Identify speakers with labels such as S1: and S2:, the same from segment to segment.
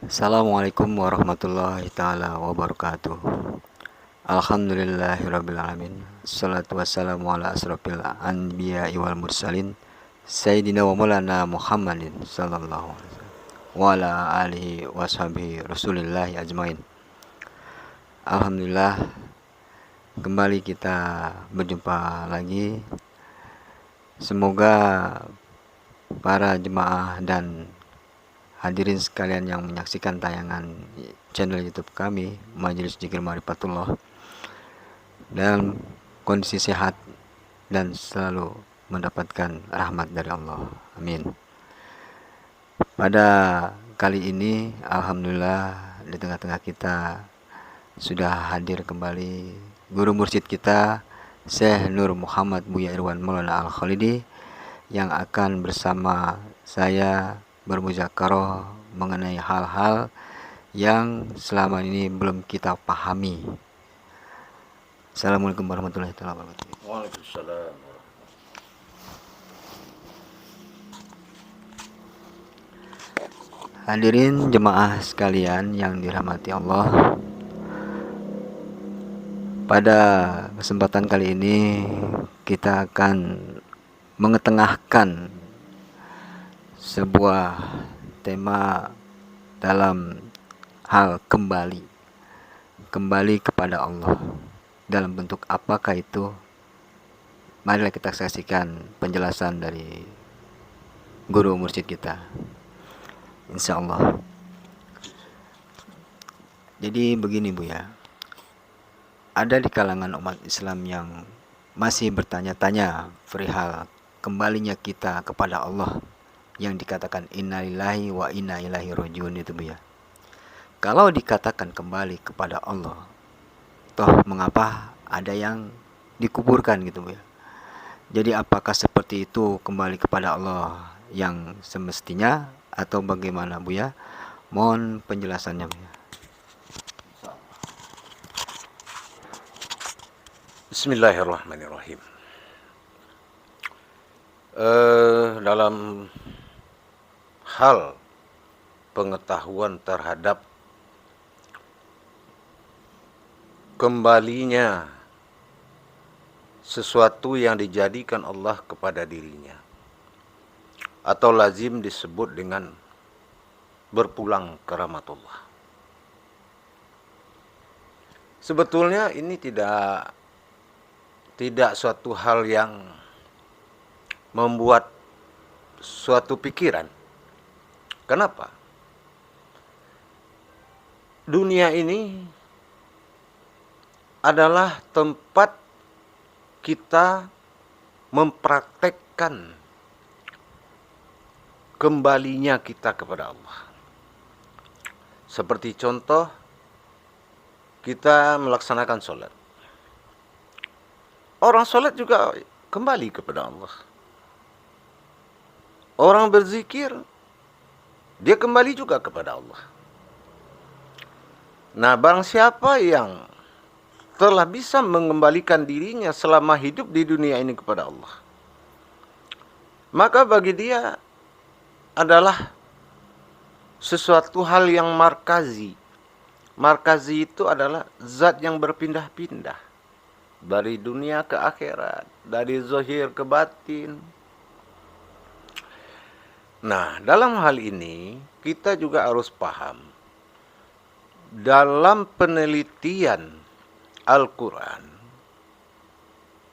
S1: Assalamualaikum warahmatullahi taala wabarakatuh. Alhamdulillahirabbil alamin. Assalatu wassalamu ala asrofil anbiya'i wal mursalin Sayyidina wa maulana Muhammadin sallallahu alaihi wasallam wa ala alihi washabihi rasulillahi ajmain. Alhamdulillah, kembali kita berjumpa lagi. Semoga para jemaah dan hadirin sekalian yang menyaksikan tayangan channel YouTube kami, Majelis Zikir Ma'rifatullah, dalam kondisi sehat dan selalu mendapatkan rahmat dari Allah. Amin. Pada kali ini, alhamdulillah, di tengah-tengah kita sudah hadir kembali guru mursyid kita, Syekh Nur Muhammad Buya Irwan Maulana Al-Khalidi, yang akan bersama saya bermuzakarah mengenai hal-hal yang selama ini belum kita pahami. Assalamualaikum warahmatullahi wabarakatuh.
S2: Waalaikumsalam.
S1: Hadirin jemaah sekalian yang dirahmati Allah, pada kesempatan kali ini kita akan mengetengahkan sebuah tema dalam hal kembali kepada Allah. Dalam bentuk apakah itu? Marilah kita saksikan penjelasan dari guru mursyid kita, insya Allah. Jadi begini Bu ya, ada di kalangan umat Islam yang masih bertanya-tanya perihal kembalinya kita kepada Allah, yang dikatakan innalillahi wa inna ilaihi rajiun itu Bu ya. Kalau dikatakan kembali kepada Allah, toh mengapa ada yang dikuburkan gitu Bu ya. Jadi apakah seperti itu kembali kepada Allah yang semestinya atau bagaimana Bu ya? Mohon penjelasannya Bu ya.
S2: Bismillahirrahmanirrahim. Dalam hal pengetahuan terhadap kembalinya sesuatu yang dijadikan Allah kepada dirinya, atau lazim disebut dengan berpulang ke rahmatullah. Sebetulnya ini tidak suatu hal yang membuat suatu pikiran. Kenapa? Dunia ini adalah tempat kita mempraktekkan kembalinya kita kepada Allah. Seperti contoh, kita melaksanakan sholat. Orang sholat juga kembali kepada Allah. Orang berzikir, dia kembali juga kepada Allah. Nah, barang siapa yang telah bisa mengembalikan dirinya selama hidup di dunia ini kepada Allah, maka bagi dia adalah sesuatu hal yang markazi. Markazi itu adalah zat yang berpindah-pindah dari dunia ke akhirat, dari zahir ke batin. Nah, dalam hal ini kita juga harus paham, dalam penelitian Al-Quran,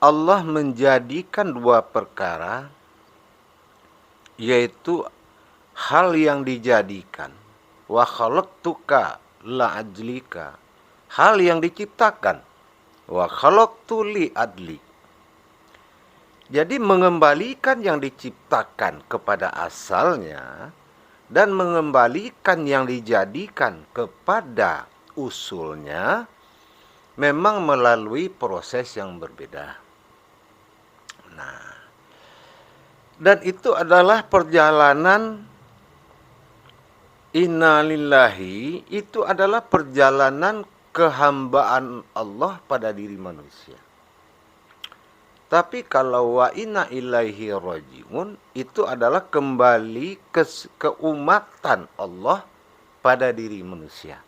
S2: Allah menjadikan dua perkara, yaitu hal yang dijadikan, wa khalaqtuka la'ajlika, hal yang diciptakan, wa khalaqtu li'adli. Jadi mengembalikan yang diciptakan kepada asalnya dan mengembalikan yang dijadikan kepada usulnya memang melalui proses yang berbeda. Nah, dan itu adalah perjalanan innalillahi, itu adalah perjalanan kehambaan Allah pada diri manusia. Tapi kalau wa inna ilaihi rajiun, itu adalah kembali ke keumatan Allah pada diri manusia,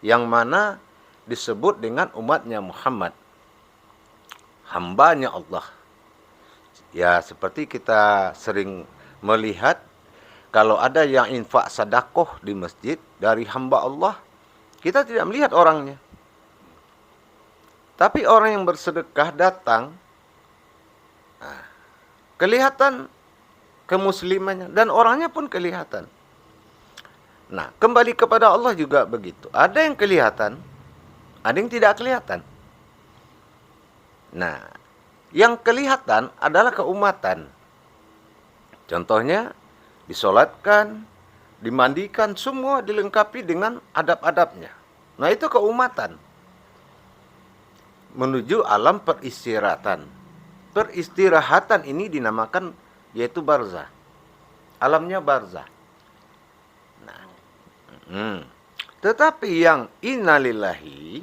S2: yang mana disebut dengan umatnya Muhammad, hambanya Allah. Ya, seperti kita sering melihat kalau ada yang infak sedekah di masjid dari hamba Allah, kita tidak melihat orangnya. Tapi orang yang bersedekah datang, kelihatan kemuslimannya dan orangnya pun kelihatan. Nah, kembali kepada Allah juga begitu. Ada yang kelihatan, ada yang tidak kelihatan. Nah, yang kelihatan adalah keumatan. Contohnya, disolatkan, dimandikan, semua dilengkapi dengan adab-adabnya. Nah, itu keumatan. Menuju alam peristirahatan. Peristirahatan ini dinamakan yaitu barzah. Alamnya barzah. Nah, tetapi yang innalillahi,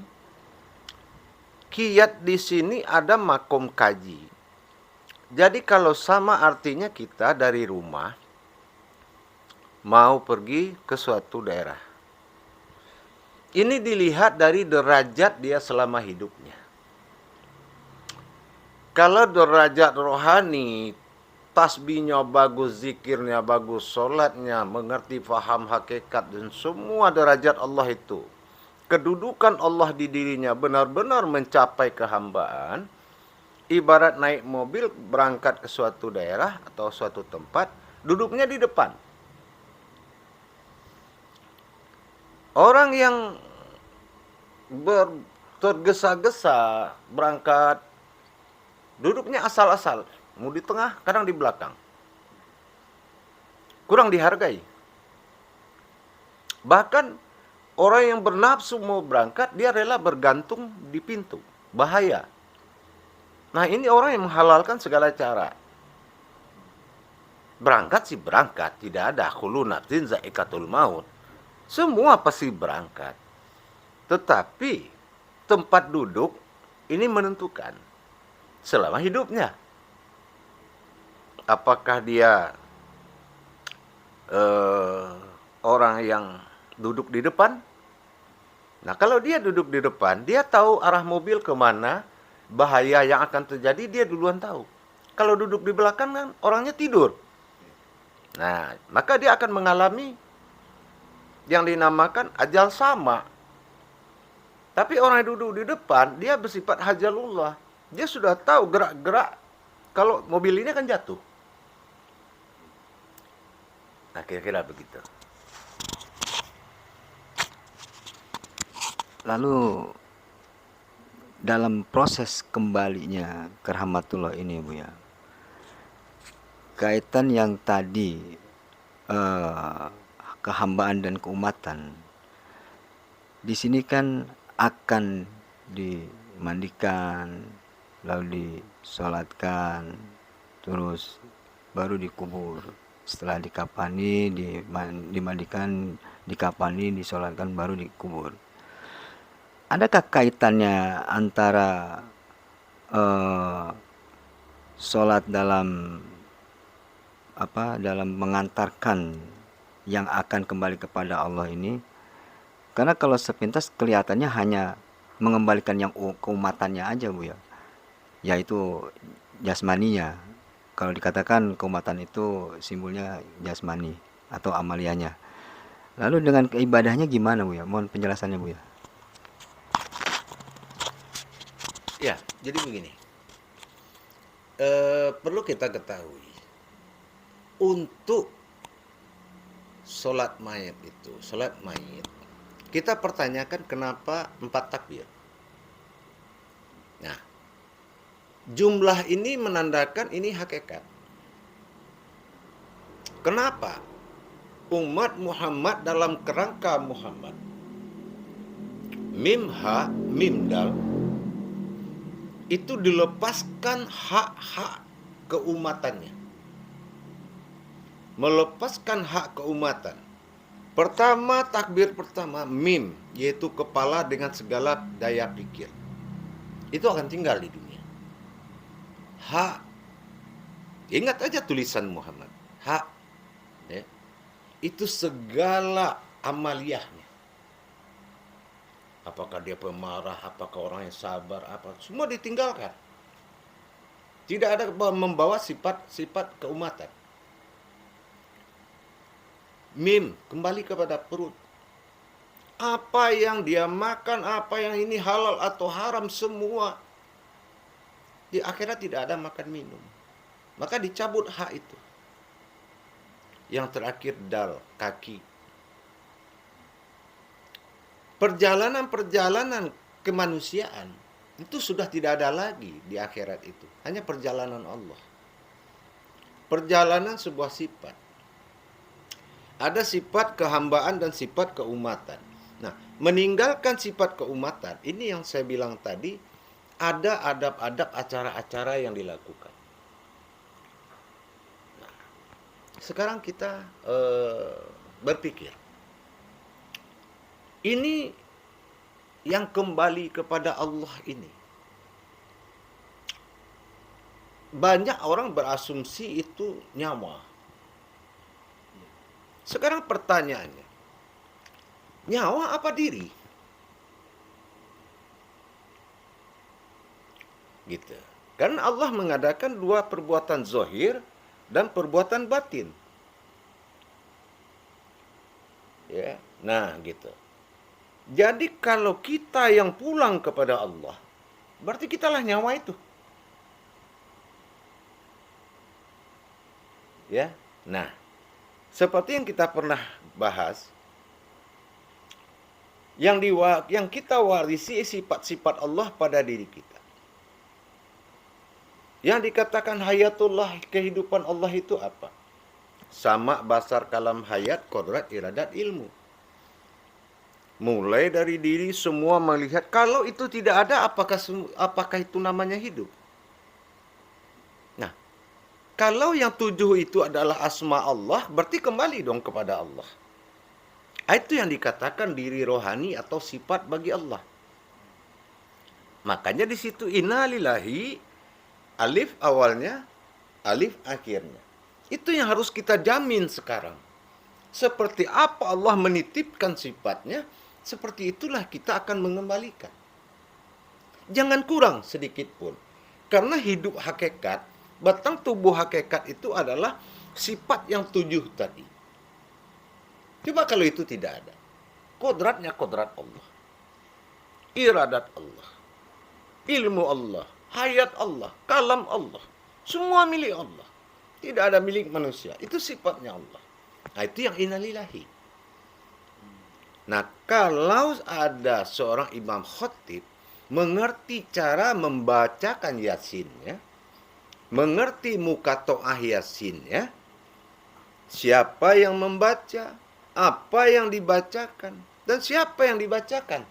S2: qiyad di sini ada makom kaji. Jadi kalau sama artinya kita dari rumah mau pergi ke suatu daerah. Ini dilihat dari derajat dia selama hidupnya. Kalau derajat rohani, tasbihnya bagus, zikirnya bagus, solatnya, mengerti faham hakikat dan semua derajat Allah itu, kedudukan Allah di dirinya benar-benar mencapai kehambaan, ibarat naik mobil berangkat ke suatu daerah atau suatu tempat, duduknya di depan. Orang yang tergesa-gesa berangkat, duduknya asal-asal, mau di tengah, kadang di belakang. Kurang dihargai. Bahkan orang yang bernafsu mau berangkat, dia rela bergantung di pintu. Bahaya. Nah, ini orang yang menghalalkan segala cara. Berangkat sih berangkat, tidak ada khulu nafsin zaikatul maut. Semua pasti berangkat. Tetapi tempat duduk ini menentukan selama hidupnya. Apakah dia orang yang duduk di depan? Nah, kalau dia duduk di depan, dia tahu arah mobil kemana, bahaya yang akan terjadi, dia duluan tahu. Kalau duduk di belakang kan orangnya tidur. Nah, maka dia akan mengalami yang dinamakan ajal sama. Tapi orang yang duduk di depan, dia bersifat hajalullah. Dia sudah tahu gerak-gerak kalau mobil ini akan jatuh. Nah, kira-kira begitu.
S1: Lalu dalam proses kembalinya ke rahmatullah ini, Bu ya, kaitan yang tadi kehambaan dan keumatan, di sini kan akan dimandikan, lalu disolatkan, terus baru dikubur. Setelah dikafani, dimandikan, dikafani, disolatkan, baru dikubur. Adakah kaitannya antara sholat dalam dalam mengantarkan yang akan kembali kepada Allah ini? Karena kalau sepintas kelihatannya hanya mengembalikan yang keumatannya aja, Bu ya, yaitu jasmaninya. Kalau dikatakan keumatan itu simbolnya jasmani atau amalianya. Lalu dengan keibadahnya gimana, Bu ya? Mohon penjelasannya, Bu ya.
S2: Ya, jadi begini. Perlu kita ketahui, untuk sholat mayit itu, sholat mayit, kita pertanyakan kenapa 4 takbir. Nah, jumlah ini menandakan ini hakikat. Kenapa? Umat Muhammad dalam kerangka Muhammad. Mim ha, mim dal, itu dilepaskan hak-hak keumatannya. Melepaskan hak keumatan. Pertama, takbir pertama, mim, yaitu kepala dengan segala daya pikir. Itu akan tinggal di dunia. Hak, ingat aja tulisan Muhammad. Hak, ya, itu segala amaliyahnya. Apakah dia pemarah, apakah orang yang sabar, apa semua ditinggalkan. Tidak ada membawa sifat-sifat keumatan. Mim, kembali kepada perut. Apa yang dia makan, apa yang ini halal atau haram, semua. Di akhirat tidak ada makan minum. Maka dicabut hak itu. Yang terakhir dal, kaki. Perjalanan-perjalanan kemanusiaan itu sudah tidak ada lagi di akhirat itu. Hanya perjalanan Allah. Perjalanan sebuah sifat. Ada sifat kehambaan dan sifat keumatan. Nah, meninggalkan sifat keumatan, ini yang saya bilang tadi, ada adab-adab acara-acara yang dilakukan. Nah, sekarang kita berpikir, ini yang kembali kepada Allah ini. Banyak orang berasumsi itu nyawa. Sekarang pertanyaannya, nyawa apa diri? Gitu. Karena Allah mengadakan dua perbuatan zahir dan perbuatan batin. Ya, nah gitu. Jadi kalau kita yang pulang kepada Allah, berarti kitalah nyawa itu. Ya. Nah, seperti yang kita pernah bahas, yang kita warisi sifat-sifat Allah pada diri kita. Yang dikatakan hayatullah, kehidupan Allah itu apa? Sama, basar, kalam, hayat, kodrat, iradat, ilmu. Mulai dari diri semua melihat, kalau itu tidak ada, apakah itu namanya hidup? Nah, kalau yang 7 itu adalah asma Allah, berarti kembali dong kepada Allah. Itu yang dikatakan diri rohani atau sifat bagi Allah. Makanya di situ innalillahi, alif awalnya, alif akhirnya. Itu yang harus kita jamin sekarang. Seperti apa Allah menitipkan sifatnya, seperti itulah kita akan mengembalikan. Jangan kurang sedikit pun. Karena hidup hakikat, batang tubuh hakikat itu adalah sifat yang 7 tadi. Coba kalau itu tidak ada. Kodratnya kodrat Allah. Iradat Allah. Ilmu Allah. Hayat Allah. Kalam Allah. Semua milik Allah. Tidak ada milik manusia. Itu sifatnya Allah. Nah, itu yang innalillahi. Nah, kalau ada seorang imam khatib mengerti cara membacakan yasinnya, mengerti mukatoah yasinnya, siapa yang membaca, apa yang dibacakan, dan siapa yang dibacakan,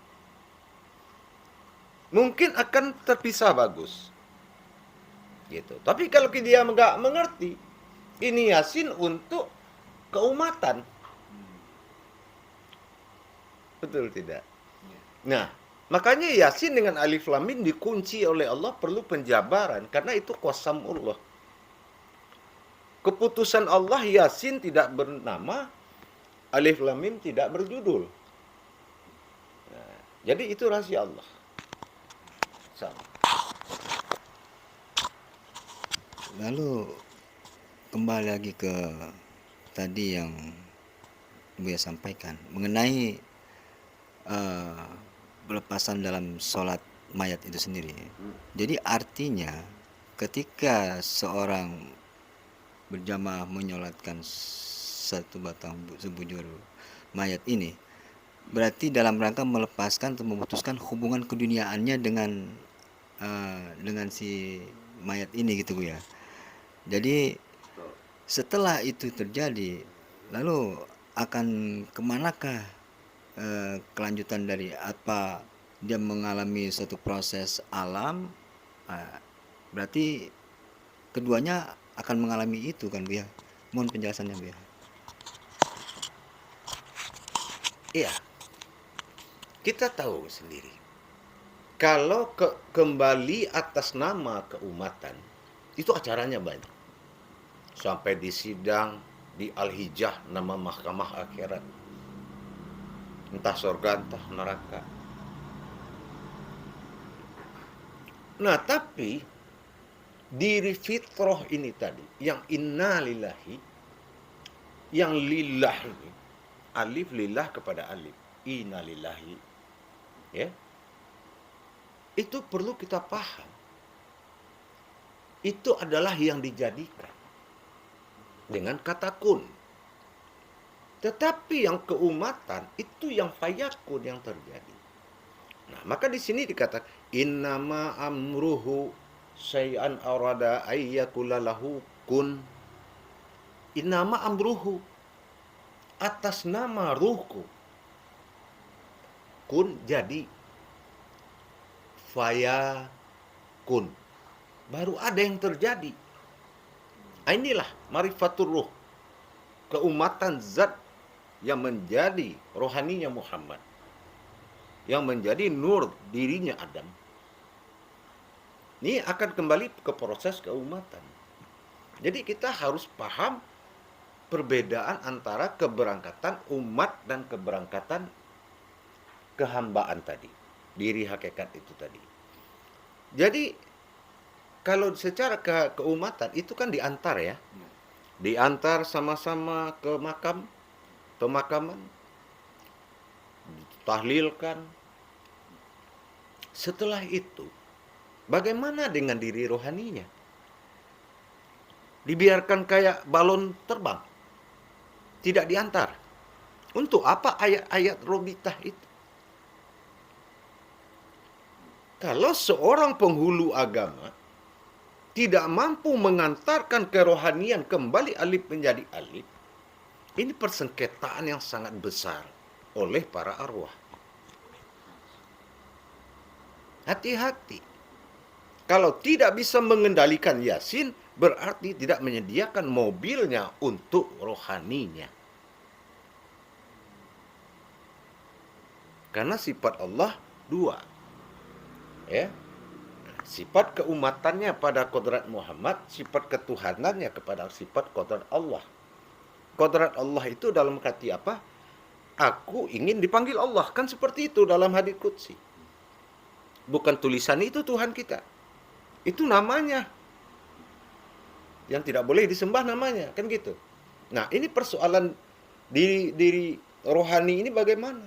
S2: mungkin akan terpisah bagus. Gitu. Tapi kalau dia nggak mengerti, ini yasin untuk keumatan. Betul tidak? Nah, makanya yasin dengan alif lam mim dikunci oleh Allah perlu penjabaran karena itu qasamullah. Keputusan Allah yasin tidak bernama, alif lam mim tidak berjudul. Nah, jadi itu rahasia Allah. Sama.
S1: Lalu kembali lagi ke tadi yang Buya sampaikan mengenai pelepasan dalam sholat mayat itu sendiri. Jadi artinya ketika seorang berjamaah menyolatkan satu batang sebujur mayat ini, berarti dalam rangka melepaskan atau memutuskan hubungan keduniaannya dengan si mayat ini gitu Bu ya. Jadi setelah itu terjadi, lalu akan kemanakah kelanjutan dari apa dia mengalami suatu proses alam? Berarti keduanya akan mengalami itu kan Bu ya. Mohon penjelasannya Bu ya.
S2: Iya, kita tahu sendiri. Kalau kembali atas nama keumatan, itu acaranya banyak. Sampai di sidang, di Al-Hijjah, nama mahkamah akhirat. entah surga entah neraka. Nah, tapi diri fitrah ini tadi, yang inna lillahi, yang lillah ini, alif lillah kepada alif, inna lillahi, ya, itu perlu kita paham. Itu adalah yang dijadikan dengan kata kun. Tetapi yang keumatan itu yang fayakun yang terjadi. Nah, maka di sini dikatakan innama amruhu syai'an arada ayyakulalahu kun. Innama amruhu, atas nama ruhku, kun jadi fayakun. Baru ada yang terjadi. Inilah marifatul ruh, keumatan zat yang menjadi rohaninya Muhammad, yang menjadi nur dirinya Adam. Ini akan kembali ke proses keumatan. Jadi kita harus paham perbedaan antara keberangkatan umat dan keberangkatan kehambaan tadi, diri hakikat itu tadi. Jadi kalau secara keumatan itu kan diantar ya, diantar sama-sama ke pemakaman, tahlilkan. Setelah itu, bagaimana dengan diri rohaninya? Dibiarkan kayak balon terbang, tidak diantar. Untuk apa ayat-ayat robitah itu? Kalau seorang penghulu agama tidak mampu mengantarkan kerohanian kembali alif menjadi alif, ini persengketaan yang sangat besar oleh para arwah. Hati-hati. Kalau tidak bisa mengendalikan Yasin, berarti tidak menyediakan mobilnya untuk rohaninya. Karena sifat Allah dua. Ya. Sifat keumatannya pada kodrat Muhammad, sifat ketuhanannya kepada sifat kodrat Allah. Kodrat Allah itu dalam arti apa? Aku ingin dipanggil Allah. Kan seperti itu dalam hadits qudsi. Bukan tulisan itu Tuhan kita. Itu namanya. Yang tidak boleh disembah namanya. Kan gitu. Nah, ini persoalan diri rohani ini bagaimana?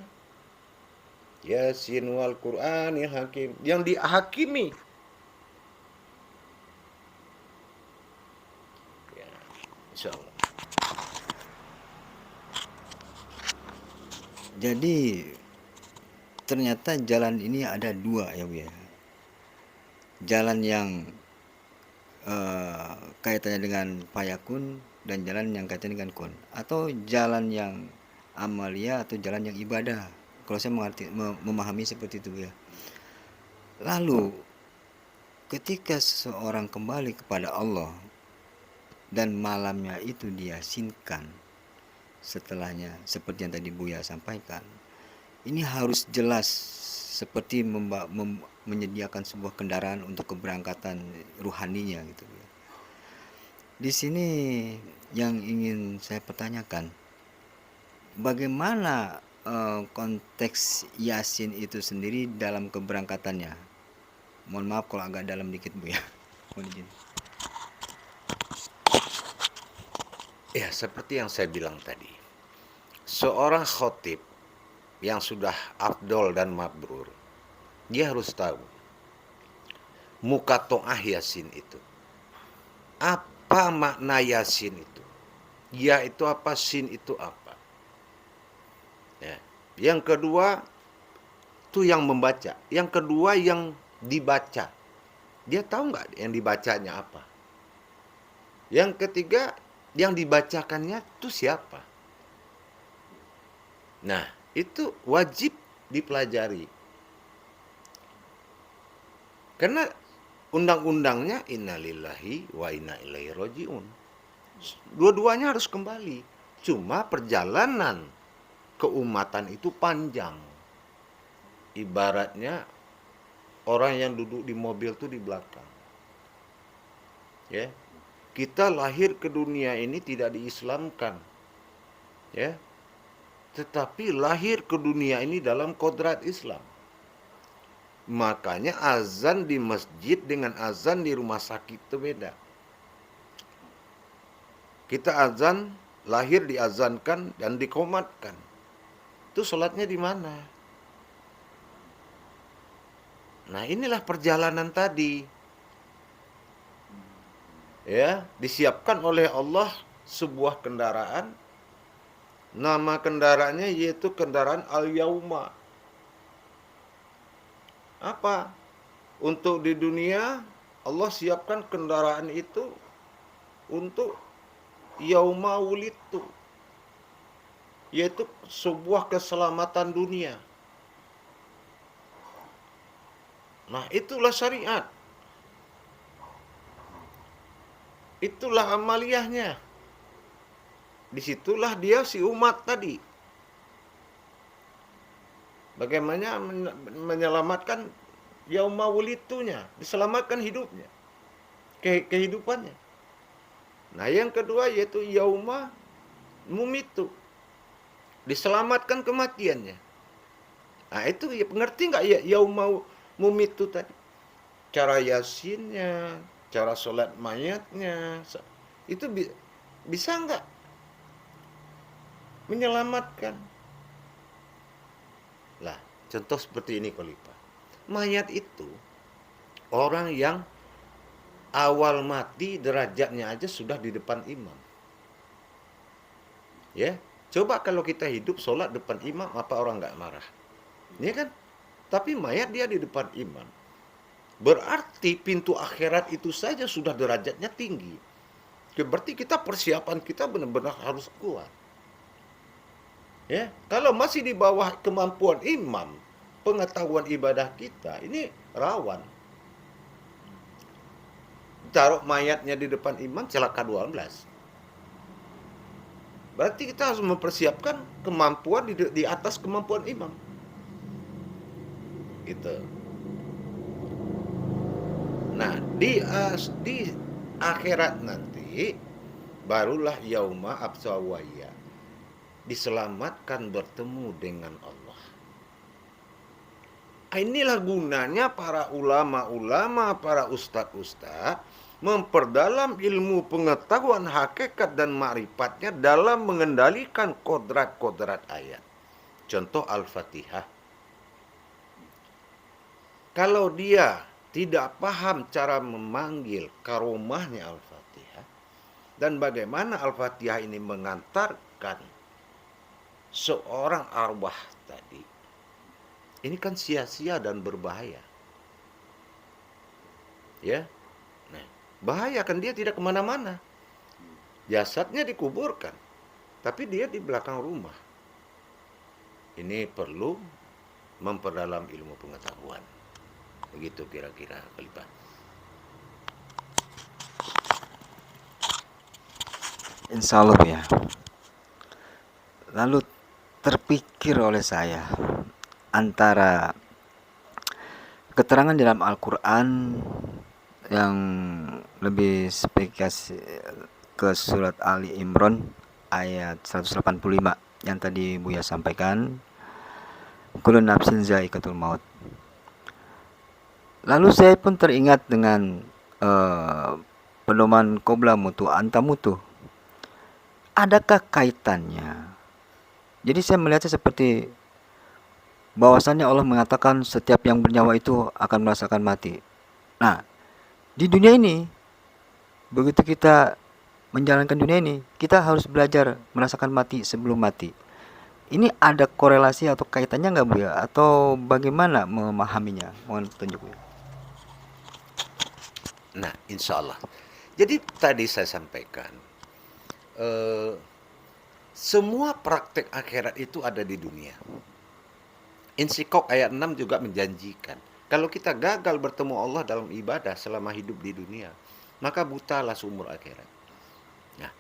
S2: Yasin wal Quran yang hakim. Yang dihakimi. Ya, insyaallah.
S1: Jadi ternyata jalan ini ada dua ya Bu ya. Jalan yang kaitannya dengan fayakun dan jalan yang kaitannya dengan kun, atau jalan yang amalia atau jalan yang ibadah. Kalau saya memahami seperti itu ya. Lalu ketika seseorang kembali kepada Allah dan malamnya itu diyasinkan, setelahnya seperti yang tadi Buya sampaikan, ini harus jelas seperti menyediakan sebuah kendaraan untuk keberangkatan ruhaninya gitu ya. Di sini yang ingin saya pertanyakan, bagaimana konteks Yasin itu sendiri dalam keberangkatannya? Mohon maaf kalau agak dalam dikit Bu ya. Mohon izin.
S2: Ya, seperti yang saya bilang tadi. Seorang khotib yang sudah afdol dan mabrur, dia harus tahu mukato'ah Yasin itu. Apa makna Yasin itu? Ya itu apa, sin itu apa? Ya. Yang kedua, itu yang membaca. Yang kedua yang dibaca. Dia tahu nggak yang dibacanya apa? Yang ketiga, yang dibacakannya itu siapa? Nah, itu wajib dipelajari. Karena undang-undangnya innalillahi wa inna ilaihi rajiun. Dua-duanya harus kembali. Cuma perjalanan keumatan itu panjang. Ibaratnya orang yang duduk di mobil itu di belakang. Ya. Kita lahir ke dunia ini tidak diislamkan. Ya. tetapi lahir ke dunia ini dalam kodrat Islam. Makanya azan di masjid dengan azan di rumah sakit itu beda. Kita azan, lahir diazankan dan dikomatkan. Itu sholatnya di mana? Nah, inilah perjalanan tadi. Ya, disiapkan oleh Allah sebuah kendaraan. Nama kendaraannya yaitu kendaraan Al-Yauma. Apa? Untuk di dunia Allah siapkan kendaraan itu untuk yauma wulitu, yaitu sebuah keselamatan dunia. Nah, itulah syariat. Itulah amaliyahnya. Disitulah dia si umat tadi. Bagaimana menyelamatkan yauma wulitunya, diselamatkan hidupnya, kehidupannya. Nah, yang kedua yaitu yauma mumitu, diselamatkan kematiannya. Nah, itu ya, pengerti nggak ya yauma mumitu tadi? Cara yasinnya, cara sholat mayatnya, itu bisa nggak menyelamatkan? Lah, contoh seperti ini Khalifah. Mayat itu orang yang awal mati derajatnya aja sudah di depan imam. Ya, coba kalau kita hidup sholat depan imam, apa orang nggak marah? Ya kan? Tapi mayat dia di depan imam. Berarti pintu akhirat itu saja sudah derajatnya tinggi. Berarti kita persiapan kita benar-benar harus kuat. Ya, kalau masih di bawah kemampuan imam, pengetahuan ibadah kita ini rawan. Taruh mayatnya di depan imam, celaka 12. Berarti kita harus mempersiapkan kemampuan di atas kemampuan imam. Gitu. Nah, di akhirat nanti barulah yauma absawaya, diselamatkan bertemu dengan Allah. Inilah gunanya para ulama-ulama, para ustadz-ustadz memperdalam ilmu pengetahuan hakikat dan ma'rifatnya dalam mengendalikan kodrat-kodrat ayat. Contoh Al-Fatihah. Kalau dia tidak paham cara memanggil karomahnya Al-Fatihah dan bagaimana Al-Fatihah ini mengantarkan seorang arwah tadi, ini kan sia-sia dan berbahaya. Ya, nah, bahaya kan, dia tidak kemana-mana. Jasadnya dikuburkan, tapi dia di belakang rumah. Ini perlu memperdalam ilmu pengetahuan. Begitu kira-kira Khalifah.
S1: Insya Allah ya. Lalu terpikir oleh saya antara keterangan dalam Al-Quran yang lebih spesifik ke surat Ali Imran ayat 185 yang tadi Buya sampaikan, kullu nafsin za'iqatul maut. Lalu saya pun teringat dengan pedoman qobla mutu anta mutu. Adakah kaitannya? Jadi saya melihatnya seperti bahwasannya Allah mengatakan setiap yang bernyawa itu akan merasakan mati. Nah, di dunia ini, begitu kita menjalankan dunia ini, kita harus belajar merasakan mati sebelum mati. Ini ada korelasi atau kaitannya nggak Bu ya? Atau bagaimana memahaminya? Mohon petunjuk Bu.
S2: Nah, insya Allah. Jadi tadi saya sampaikan, semua praktek akhirat itu ada di dunia. Insyikok ayat 6 juga menjanjikan, kalau kita gagal bertemu Allah dalam ibadah selama hidup di dunia, maka butalah seumur akhirat. Nah,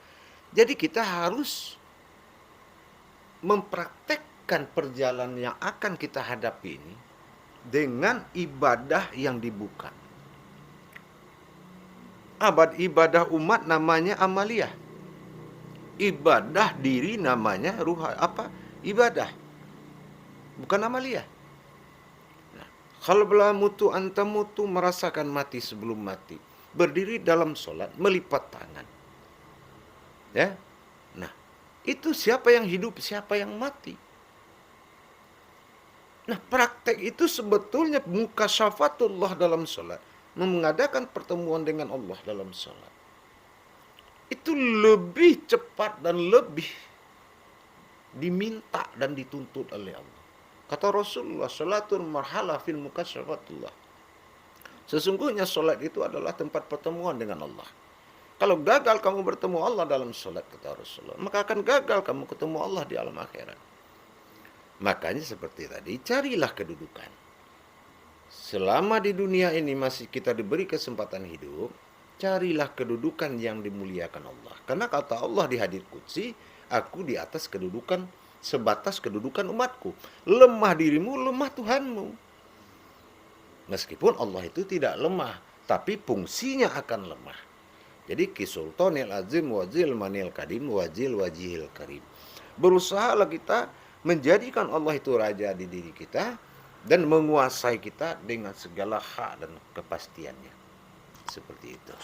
S2: jadi kita harus mempraktekkan perjalanan yang akan kita hadapi ini dengan ibadah yang dibuka. Ibadah umat namanya amaliyah. Ibadah diri namanya ibadah, bukan amalia. Nah, kalau bela mutu anta mutu merasakan mati sebelum mati, berdiri dalam sholat, melipat tangan. Ya, nah itu siapa yang hidup, siapa yang mati. Nah, praktek itu sebetulnya mukasyafatullah dalam sholat, mengadakan pertemuan dengan Allah dalam sholat. Itu lebih cepat dan lebih diminta dan dituntut oleh Allah. Kata Rasulullah, sholatul marhala fil mukasyafatullah. Sesungguhnya sholat itu adalah tempat pertemuan dengan Allah. Kalau gagal kamu bertemu Allah dalam sholat, kata Rasulullah, maka akan gagal kamu ketemu Allah di alam akhirat. Makanya seperti tadi, carilah kedudukan. Selama di dunia ini masih kita diberi kesempatan hidup, carilah kedudukan yang dimuliakan Allah. Karena kata Allah di hadits qudsi, aku di atas kedudukan sebatas kedudukan umatku. Lemah dirimu, lemah Tuhanmu. Meskipun Allah itu tidak lemah, tapi fungsinya akan lemah. Jadi kisultanil azim wazil manil kadim wajil wajihil karim. Berusahalah kita menjadikan Allah itu raja di diri kita dan menguasai kita dengan segala hak dan kepastiannya. Seperti itu.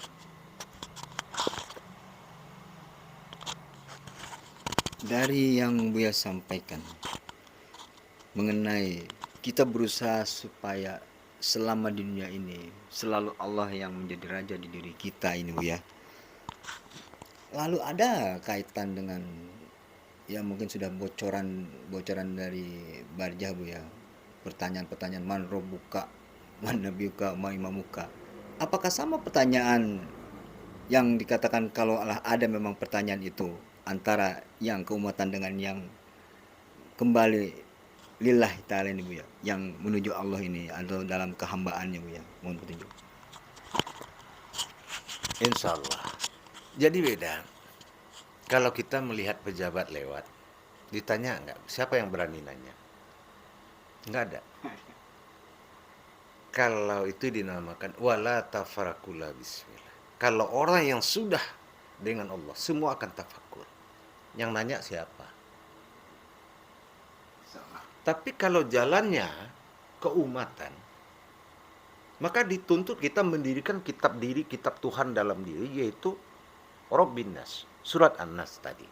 S1: Dari yang Buya sampaikan mengenai kita berusaha supaya selama di dunia ini selalu Allah yang menjadi raja di diri kita ini, Buya. Lalu ada kaitan dengan ya mungkin sudah bocoran dari Barjah, Buya. Pertanyaan-pertanyaan man robbuka, man nabiyuka, ma imamuka. Apakah sama pertanyaan yang dikatakan kalau ada memang pertanyaan itu antara yang keumatan dengan yang kembali lillahi ta'ala ini, Buya, yang menuju Allah ini atau dalam kehambaannya, Buya? Mohon petunjuk.
S2: Insya Allah. Jadi beda. Kalau kita melihat pejabat lewat, ditanya enggak, siapa yang berani nanya? Enggak ada. Kalau itu dinamakan wala tafarakula bismillah. Kalau orang yang sudah dengan Allah, semua akan tafakur. Yang nanya siapa? Tapi kalau jalannya keumatan, maka dituntut kita mendirikan kitab diri, kitab Tuhan dalam diri, yaitu Rabbin Nas, surat An-Nas tadi.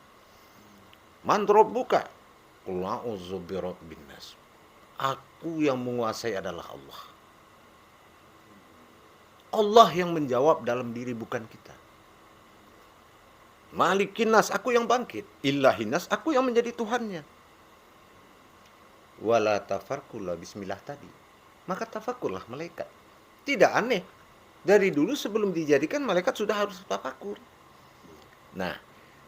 S2: Man rabbuka? Qul a'udzu birabbin nas. Aku yang menguasai adalah Allah. Allah yang menjawab dalam diri, bukan kita. Malikin nas, aku yang bangkit. Ilahin nas, aku yang menjadi Tuhannya. Wala tafarkullah bismillah tadi. Maka tafakurlah malaikat. Tidak aneh. Dari dulu sebelum dijadikan malaikat sudah harus tafakur. Nah,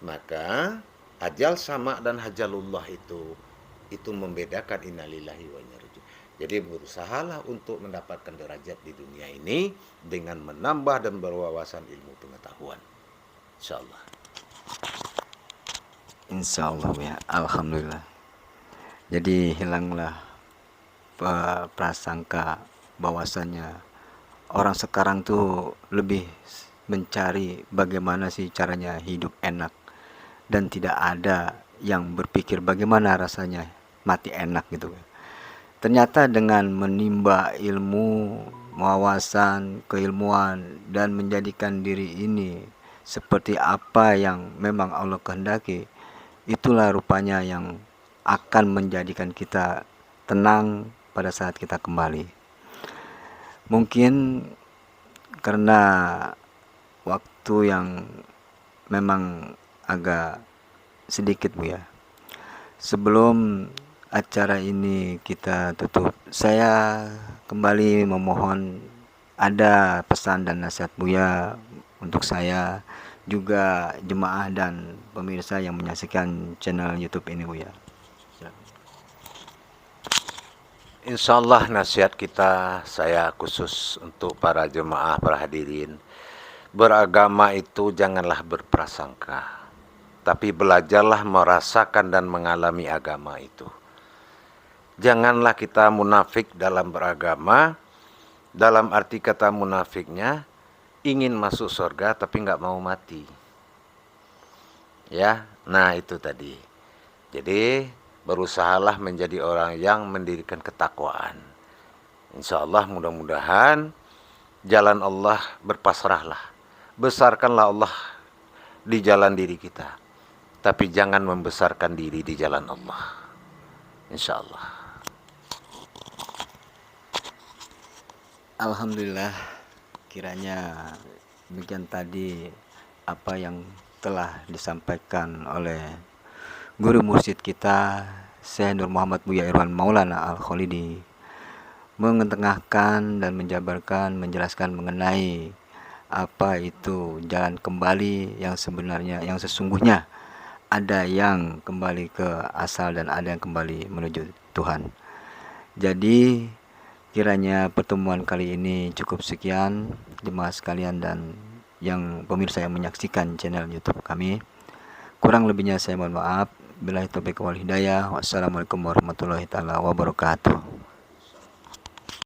S2: maka ajal sama dan hajalullah itu membedakan innalillahi wa inna ilaihi. Jadi berusahalah untuk mendapatkan derajat di dunia ini dengan menambah dan berwawasan ilmu pengetahuan. Insyaallah.
S1: Insyaallah, ya. Alhamdulillah. Jadi hilanglah prasangka bahwasannya orang sekarang tuh lebih mencari bagaimana sih caranya hidup enak, dan tidak ada yang berpikir bagaimana rasanya mati enak gitu. Ternyata dengan menimba ilmu, wawasan, keilmuan, dan menjadikan diri ini seperti apa yang memang Allah kehendaki, itulah rupanya yang akan menjadikan kita tenang pada saat kita kembali. Mungkin karena waktu yang memang agak sedikit, Buya, sebelum acara ini kita tutup, saya kembali memohon ada pesan dan nasihat Buya untuk saya, juga jemaah dan pemirsa yang menyaksikan channel YouTube ini, Buya.
S2: Insyaallah nasihat kita, saya khusus untuk para jemaah, para hadirin. Beragama itu janganlah berprasangka, tapi belajarlah merasakan dan mengalami agama itu. Janganlah kita munafik dalam beragama. Dalam arti kata munafiknya, ingin masuk surga tapi nggak mau mati. Ya, nah itu tadi. Jadi berusahalah menjadi orang yang mendirikan ketakwaan. Insya Allah mudah-mudahan jalan Allah berpasrahlah. Besarkanlah Allah di jalan diri kita. Tapi jangan membesarkan diri di jalan Allah. Insya Allah.
S1: Alhamdulillah, kiranya demikian tadi apa yang telah disampaikan oleh guru mursyid kita Syekh Nur Muhammad Buya Irwan Maulana Al-Khalidi, mengetengahkan dan menjabarkan, menjelaskan mengenai apa itu jalan kembali yang sebenarnya, yang sesungguhnya. Ada yang kembali ke asal dan ada yang kembali menuju Tuhan. Jadi kiranya pertemuan kali ini cukup sekian jemaah sekalian dan yang pemirsa yang menyaksikan channel YouTube kami. Kurang lebihnya saya mohon maaf. Billahi taufiq wal hidayah. Wassalamualaikum warahmatullahi taala wabarakatuh.